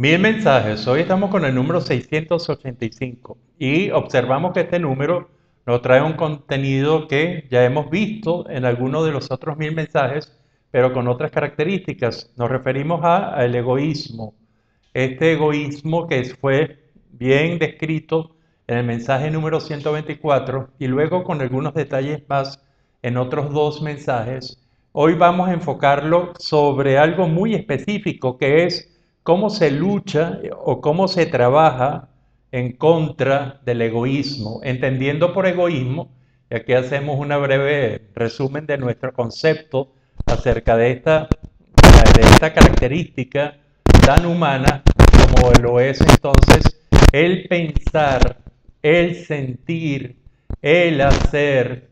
Mil mensajes. Hoy estamos con el número 685 y observamos que este número nos trae un contenido que ya hemos visto en alguno de los otros mil mensajes, pero con otras características. Nos referimos al egoísmo. Este egoísmo que fue bien descrito en el mensaje número 124 y luego con algunos detalles más en otros dos mensajes. Hoy vamos a enfocarlo sobre algo muy específico que es cómo se lucha o cómo se trabaja en contra del egoísmo, entendiendo por egoísmo, y aquí hacemos una breve resumen de nuestro concepto acerca de esta característica tan humana como lo es entonces el pensar, el sentir, el hacer,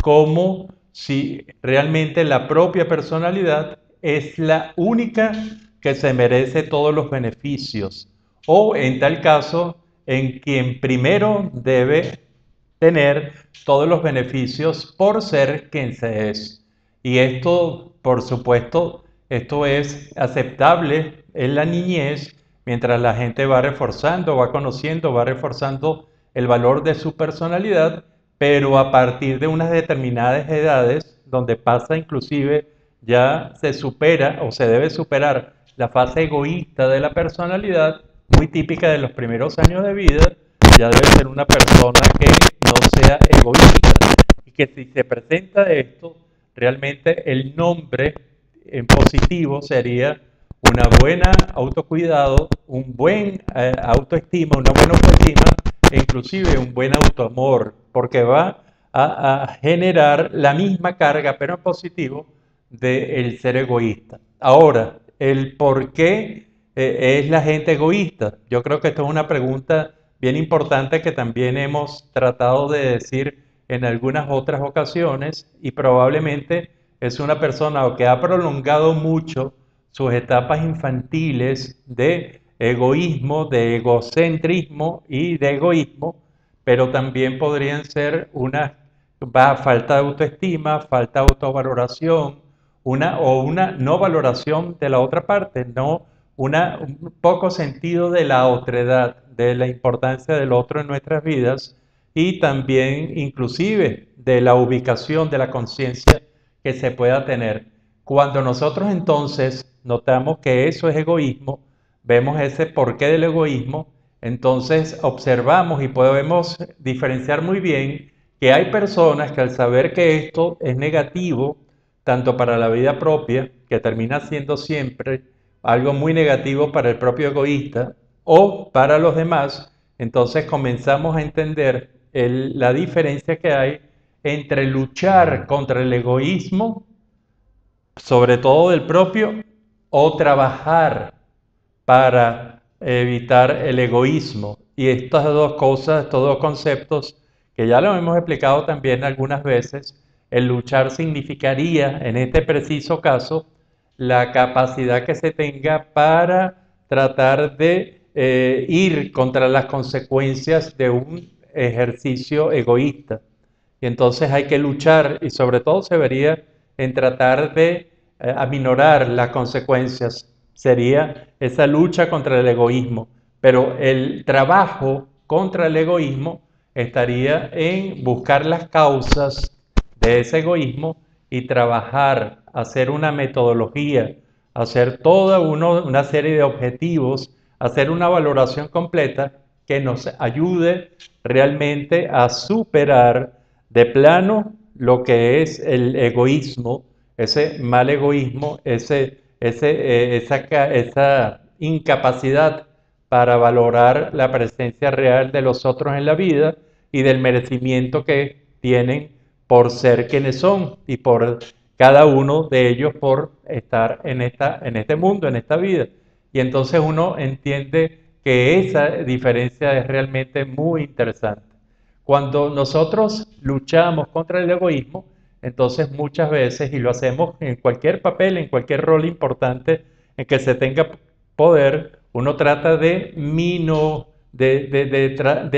como si realmente la propia personalidad es la única que se merece todos los beneficios, o en tal caso, en quien primero debe tener todos los beneficios por ser quien se es. Y esto, por supuesto, esto es aceptable en la niñez, mientras la gente va reforzando, va conociendo, va reforzando el valor de su personalidad, pero a partir de unas determinadas edades, donde pasa inclusive, ya se supera o se debe superar la fase egoísta de la personalidad, muy típica de los primeros años de vida, ya debe ser una persona que no sea egoísta y que si se presenta esto, realmente el nombre en positivo sería una buena autocuidado, un buen autoestima, una buena autoestima e inclusive un buen autoamor, porque va a generar la misma carga, pero en positivo, del ser egoísta. Ahora, el por qué es la gente egoísta. Yo creo que esto es una pregunta bien importante que también hemos tratado de decir en algunas otras ocasiones y probablemente es una persona o que ha prolongado mucho sus etapas infantiles de egoísmo, de egocentrismo y de egoísmo, pero también podrían ser una falta de autoestima, falta de autovaloración, una no valoración de la otra parte, no un poco sentido de la otredad, de la importancia del otro en nuestras vidas y también inclusive de la ubicación de la conciencia que se pueda tener. Cuando nosotros entonces notamos que eso es egoísmo, vemos ese porqué del egoísmo, entonces observamos y podemos diferenciar muy bien que hay personas que al saber que esto es negativo, tanto para la vida propia, que termina siendo siempre algo muy negativo para el propio egoísta, o para los demás, entonces comenzamos a entender la diferencia que hay entre luchar contra el egoísmo, sobre todo del propio, o trabajar para evitar el egoísmo. Y estas dos cosas, estos dos conceptos, que ya lo hemos explicado también algunas veces, el luchar significaría, en este preciso caso, la capacidad que se tenga para tratar de ir contra las consecuencias de un ejercicio egoísta. Y entonces hay que luchar y sobre todo se vería en tratar de aminorar las consecuencias. Sería esa lucha contra el egoísmo. Pero el trabajo contra el egoísmo estaría en buscar las causas de ese egoísmo y trabajar, hacer una metodología, hacer toda una serie de objetivos, hacer una valoración completa que nos ayude realmente a superar de plano lo que es el egoísmo, ese mal egoísmo, esa incapacidad para valorar la presencia real de los otros en la vida y del merecimiento que tienen por ser quienes son y por cada uno de ellos por estar en este mundo, en esta vida. Y entonces uno entiende que esa diferencia es realmente muy interesante. Cuando nosotros luchamos contra el egoísmo, entonces muchas veces, y lo hacemos en cualquier papel, en cualquier rol importante en que se tenga poder, uno trata de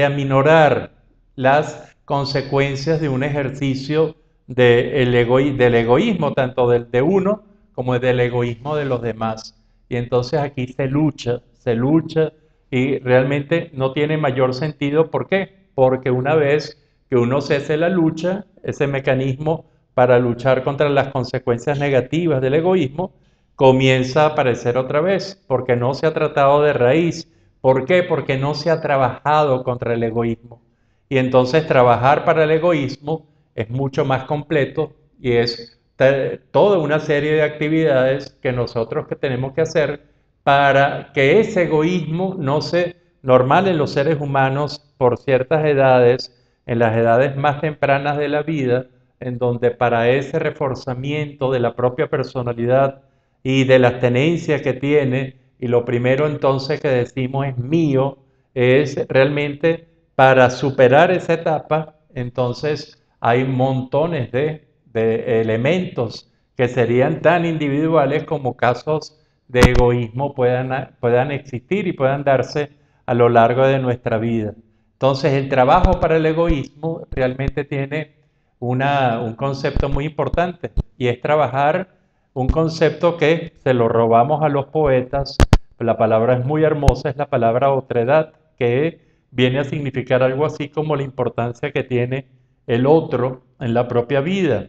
aminorar las consecuencias de un ejercicio del egoísmo, tanto del de uno como del egoísmo de los demás. Y entonces aquí se lucha y realmente no tiene mayor sentido. ¿Por qué? Porque una vez que uno cese la lucha, ese mecanismo para luchar contra las consecuencias negativas del egoísmo comienza a aparecer otra vez, porque no se ha tratado de raíz. ¿Por qué? Porque no se ha trabajado contra el egoísmo. Y entonces trabajar para el egoísmo es mucho más completo y es toda una serie de actividades que nosotros que tenemos que hacer para que ese egoísmo no se normal en los seres humanos por ciertas edades, en las edades más tempranas de la vida, en donde para ese reforzamiento de la propia personalidad y de las tenencias que tiene, y lo primero entonces que decimos es mío, es realmente para superar esa etapa, entonces hay montones de elementos que serían tan individuales como casos de egoísmo puedan existir y puedan darse a lo largo de nuestra vida. Entonces el trabajo para el egoísmo realmente tiene un concepto muy importante y es trabajar un concepto que se lo robamos a los poetas. La palabra es muy hermosa, es la palabra otredad, que viene a significar algo así como la importancia que tiene el otro en la propia vida.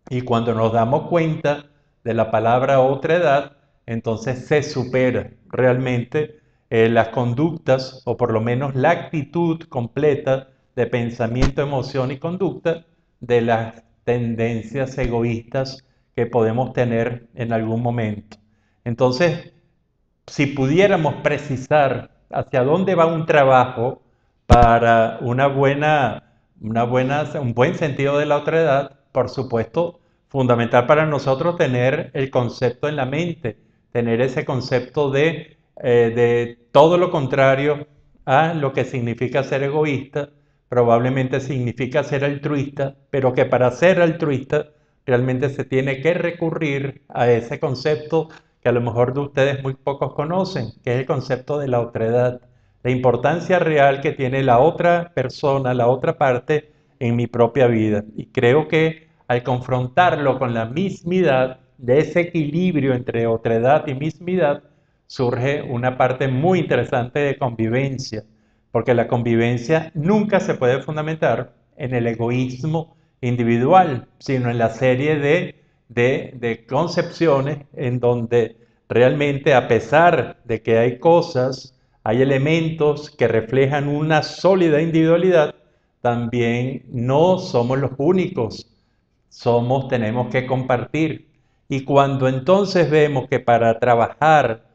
Y cuando nos damos cuenta de la palabra otredad, entonces se supera realmente las conductas, o por lo menos la actitud completa de pensamiento, emoción y conducta de las tendencias egoístas que podemos tener en algún momento. Entonces, si pudiéramos precisar hacia dónde va un trabajo para un buen sentido de la otredad, por supuesto, fundamental para nosotros tener el concepto en la mente, tener ese concepto de todo lo contrario a lo que significa ser egoísta, probablemente significa ser altruista, pero que para ser altruista realmente se tiene que recurrir a ese concepto que a lo mejor de ustedes muy pocos conocen, que es el concepto de la otredad, la importancia real que tiene la otra persona, la otra parte en mi propia vida. Y creo que al confrontarlo con la mismidad, de ese equilibrio entre otredad y mismidad, surge una parte muy interesante de convivencia, porque la convivencia nunca se puede fundamentar en el egoísmo individual, sino en la serie de concepciones en donde realmente, a pesar de que hay cosas, hay elementos que reflejan una sólida individualidad, también no somos los únicos, tenemos que compartir. Y cuando entonces vemos que para trabajar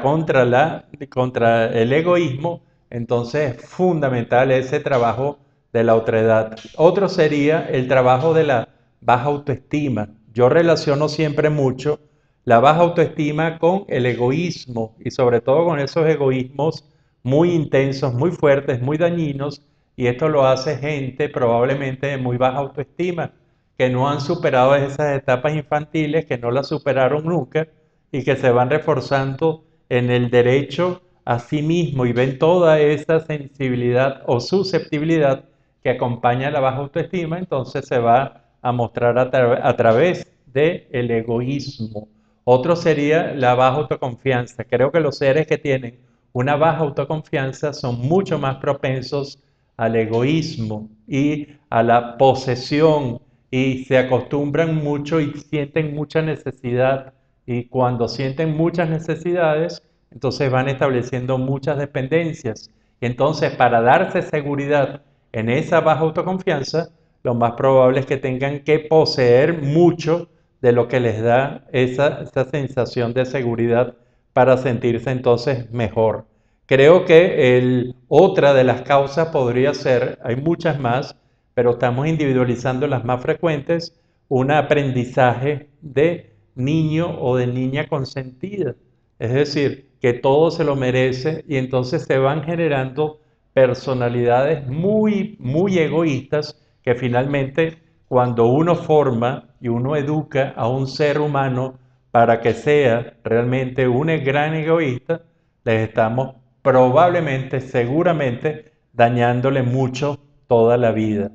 contra el egoísmo, entonces es fundamental ese trabajo de la otredad. Otro sería el trabajo de la baja autoestima. Yo relaciono siempre mucho la baja autoestima con el egoísmo y sobre todo con esos egoísmos muy intensos, muy fuertes, muy dañinos, y esto lo hace gente probablemente de muy baja autoestima, que no han superado esas etapas infantiles, que no las superaron nunca y que se van reforzando en el derecho a sí mismo y ven toda esa sensibilidad o susceptibilidad que acompaña a la baja autoestima, entonces se va a mostrar a través del egoísmo. Otro sería la baja autoconfianza. Creo que los seres que tienen una baja autoconfianza son mucho más propensos al egoísmo y a la posesión y se acostumbran mucho y sienten mucha necesidad, y cuando sienten muchas necesidades, entonces van estableciendo muchas dependencias. Y entonces, para darse seguridad en esa baja autoconfianza, lo más probable es que tengan que poseer mucho de lo que les da esa sensación de seguridad para sentirse entonces mejor. Creo que otra de las causas podría ser, hay muchas más, pero estamos individualizando las más frecuentes, un aprendizaje de niño o de niña consentida. Es decir, que todo se lo merece y entonces se van generando personalidades muy, muy egoístas que finalmente cuando uno forma y uno educa a un ser humano para que sea realmente un gran egoísta, les estamos probablemente, seguramente, dañándole mucho toda la vida.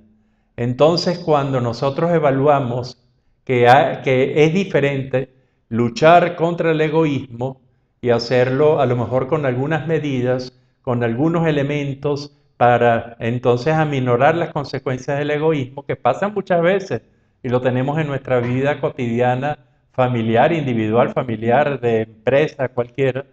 Entonces, cuando nosotros evaluamos que es diferente luchar contra el egoísmo y hacerlo a lo mejor con algunas medidas, con algunos elementos para entonces aminorar las consecuencias del egoísmo que pasan muchas veces y lo tenemos en nuestra vida cotidiana, familiar, individual, familiar, de empresa, cualquiera,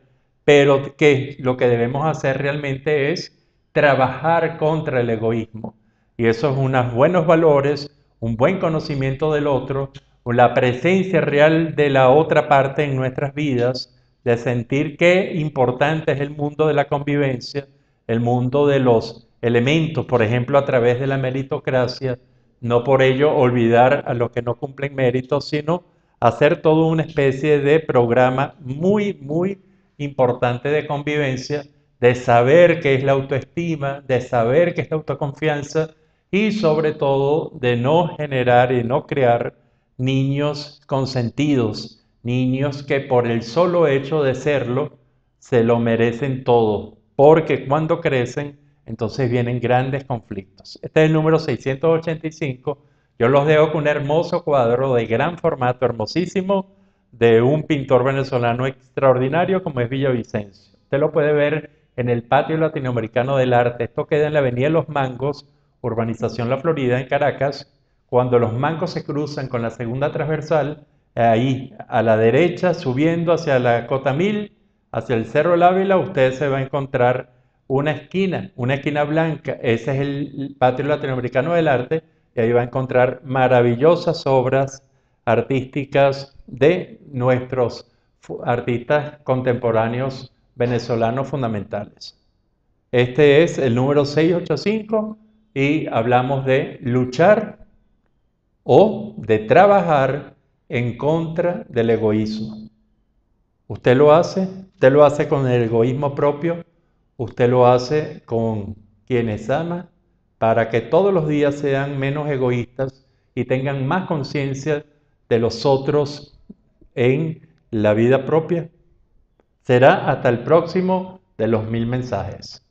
pero que lo que debemos hacer realmente es trabajar contra el egoísmo. Y eso es unos buenos valores, un buen conocimiento del otro, la presencia real de la otra parte en nuestras vidas, de sentir qué importante es el mundo de la convivencia, el mundo de los elementos, por ejemplo, a través de la meritocracia, no por ello olvidar a los que no cumplen méritos, sino hacer toda una especie de programa muy, muy importante de convivencia, de saber qué es la autoestima, de saber qué es la autoconfianza y sobre todo de no generar y no crear niños consentidos, niños que por el solo hecho de serlo se lo merecen todo, porque cuando crecen entonces vienen grandes conflictos. Este es el número 685. Yo los dejo con un hermoso cuadro de gran formato, hermosísimo, de un pintor venezolano extraordinario como es Villavicencio. Usted lo puede ver en el Patio Latinoamericano del Arte. Esto queda en la Avenida Los Mangos, Urbanización La Florida, en Caracas. Cuando los Mangos se cruzan con la segunda transversal, ahí a la derecha, subiendo hacia la Cota 1000, hacia el Cerro del Ávila, usted se va a encontrar una esquina blanca. Ese es el Patio Latinoamericano del Arte, y ahí va a encontrar maravillosas obras artísticas de nuestros artistas contemporáneos venezolanos fundamentales. Este es el número 685 y hablamos de luchar o de trabajar en contra del egoísmo. Usted lo hace con el egoísmo propio, usted lo hace con quienes ama, para que todos los días sean menos egoístas y tengan más conciencia de los otros en la vida propia. Será hasta el próximo de los 1000 mensajes.